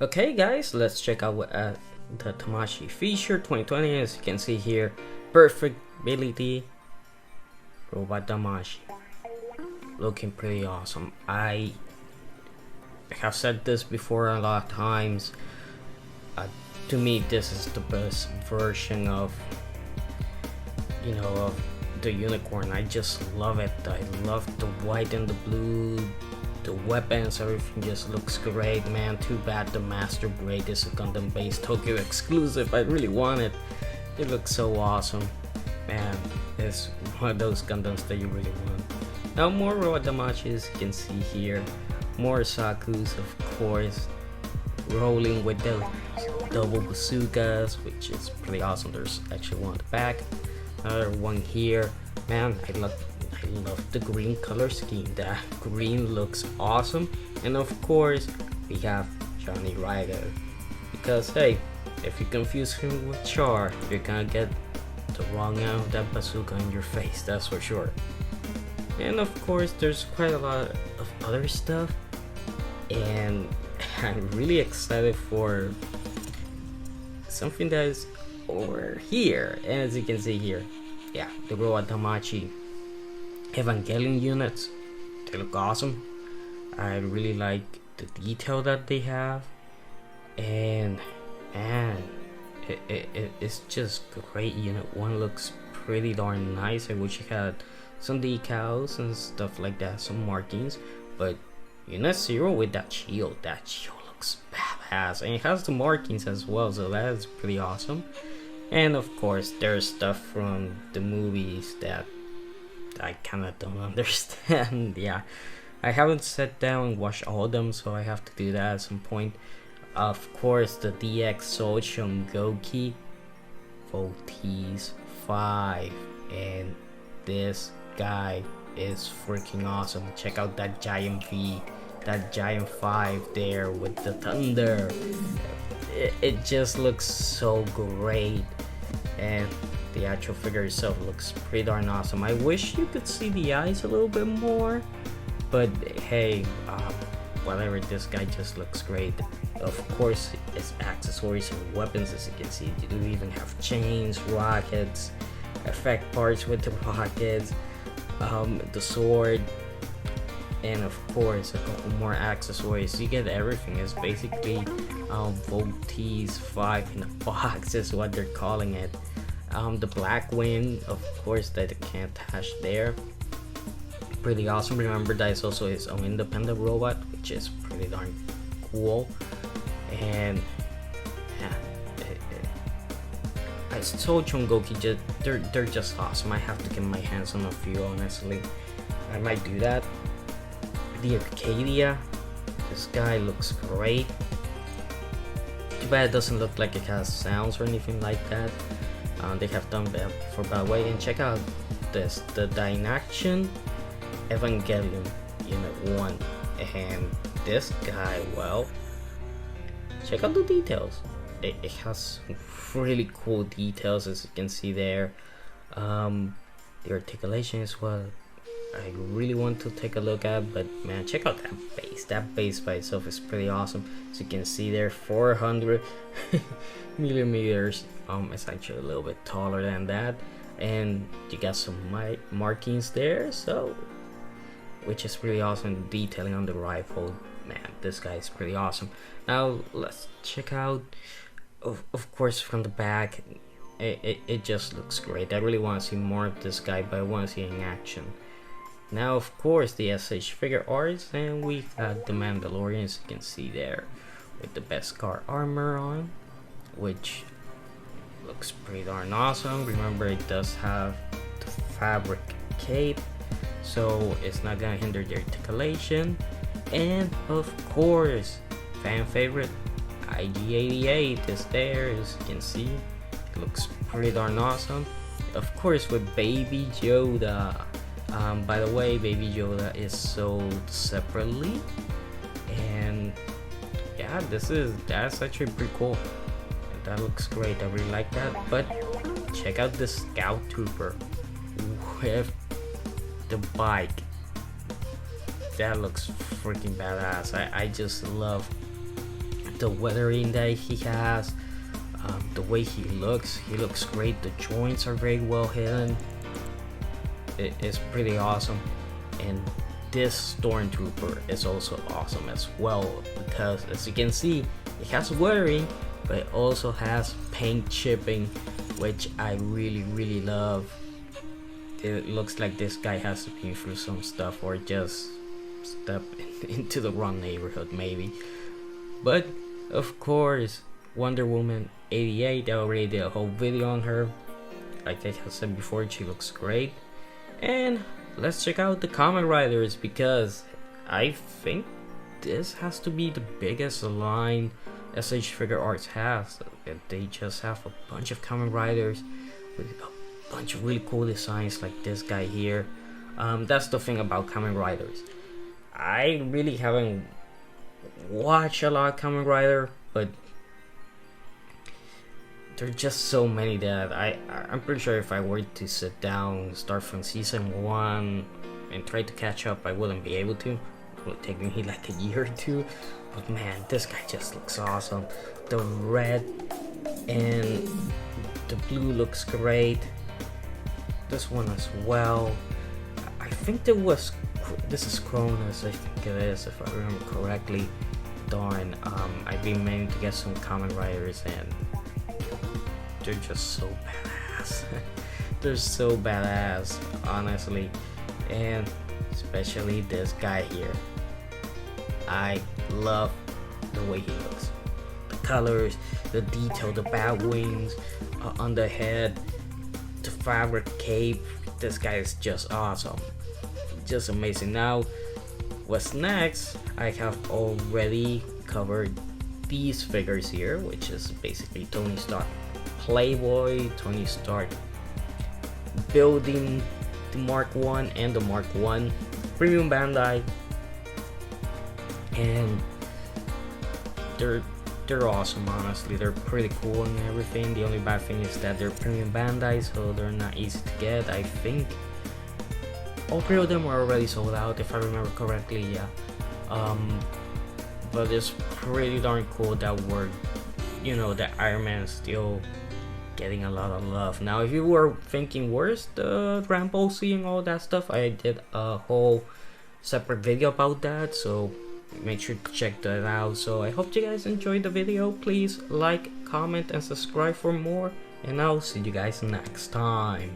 Okay guys, let's check out the Tamashii Feature 2020. As you can see here, perfect ability robot Tamashii, looking pretty awesome. I have said this before a lot of times. To me, this is the best version of the unicorn. I just love it. I love the white and the blue. The weapons, everything just looks great, man. Too bad the Master Grade is a Gundam based Tokyo exclusive. I really want it. It looks so awesome, man. It's one of those Gundams that you really want. Now more robot Tamashis you can see here. More Sakus, of course, rolling with the double bazookas, which is pretty awesome. There's actually one at the back, another one here. Man, I love the green color scheme. That green looks awesome. And of course we have Johnny Ryder, because hey, if you confuse him with Char, you're gonna get the wrong end of that bazooka in your face, that's for sure. And of course there's quite a lot of other stuff, and I'm really excited for something that is over here. And as you can see here, yeah, the robot Tamashii Evangelion units, they look awesome. I really like the detail that they have, and man, it's just great. Unit 1 looks pretty darn nice. I wish it had some decals and stuff like that, some markings. But Unit 0 with that shield looks badass, and it has the markings as well, so that is pretty awesome. And of course there's stuff from the movies that I kinda don't understand. Yeah, I haven't sat down and watched all of them, so I have to do that at some point. Of course, the DX Soul Shungoki Voltes 5, and this guy is freaking awesome. Check out that giant V, that giant 5 there with the thunder. It just looks so great, and the actual figure itself looks pretty darn awesome. I wish you could see the eyes a little bit more, but hey, whatever, this guy just looks great. Of course, its accessories and weapons, as you can see, you do even have chains, rockets, effect parts with the rockets, the sword, and of course a couple more accessories. You get everything. It's basically Voltes 5 in a box is what they're calling it. The black wind, of course, that it can't attach there. Pretty awesome. Remember, that is also his own independent robot, which is pretty darn cool. And yeah, I told Chungoki, they're just awesome. I have to get my hands on a few, honestly. I might do that. The Arcadia, this guy looks great. Too bad it doesn't look like it has sounds or anything like that. They have done that for by the way. And check out this, the Dynaction Evangelion Unit 1, and this guy, well, check out the details. It has really cool details, as you can see there. The articulation is what I really want to take a look at, but man, check out that base. That base by itself is pretty awesome. As you can see there, 400 millimeters. It's actually a little bit taller than that, and you got some markings there, so which is pretty awesome. Detailing on the rifle, man, this guy is pretty awesome. Now let's check out, of course, from the back. It just looks great. I really want to see more of this guy, but I want to see it in action. Now, of course, the S.H.Figuarts, and we got the Mandalorian, as you can see there, with the Beskar armor on, which looks pretty darn awesome. Remember, it does have the fabric cape, so it's not gonna hinder the articulation. And of course, fan favorite IG-88 is there, as you can see. It looks pretty darn awesome. Of course, with Baby Yoda. By the way, Baby Yoda is sold separately, and yeah, that's actually pretty cool. That looks great. I really like that. But check out the Scout Trooper with the bike. That looks freaking badass. I just love the weathering that he has, the way he looks great. The joints are very well hidden. It's pretty awesome. And this Stormtrooper is also awesome as well, because as you can see, it has weathering, but it also has paint chipping, which I really love. It looks like this guy has been through some stuff, or just stepped into the wrong neighborhood maybe. But of course, Wonder Woman 88, I already did a whole video on her. Like I said before, she looks great. And let's check out the Kamen Riders, because I think this has to be the biggest line S.H.Figuarts has. They just have a bunch of Kamen Riders with a bunch of really cool designs like this guy here. That's the thing about Kamen Riders. I really haven't watched a lot of Kamen Rider, but there are just so many that I'm pretty sure if I were to sit down, start from season 1 and try to catch up, I wouldn't be able to. It would take me like a year or two. But man, this guy just looks awesome. The red and the blue looks great. This one as well. I think this is Cronus, I think it is, if I remember correctly. Darn, I've been meaning to get some Kamen Riders, and they're just so badass. They're so badass, honestly. And especially this guy here. I love the way he looks. The colors, the detail, the bat wings on the head, the fabric cape. This guy is just awesome. Just amazing. Now, what's next? I have already covered these figures here, which is basically Tony Stark Playboy, Tony Stark building the Mark 1 and the Mark 1 Premium Bandai, and they're awesome. Honestly, they're pretty cool and everything. The only bad thing is that they're Premium Bandai, so they're not easy to get. I think all 3 of them are already sold out, if I remember correctly. Yeah, but it's pretty darn cool that that Iron Man is still getting a lot of love. Now, if you were thinking where's the Grand Posey and all that stuff, I did a whole separate video about that, so make sure to check that out. So I hope you guys enjoyed the video. Please like, comment, and subscribe for more, and I'll see you guys next time.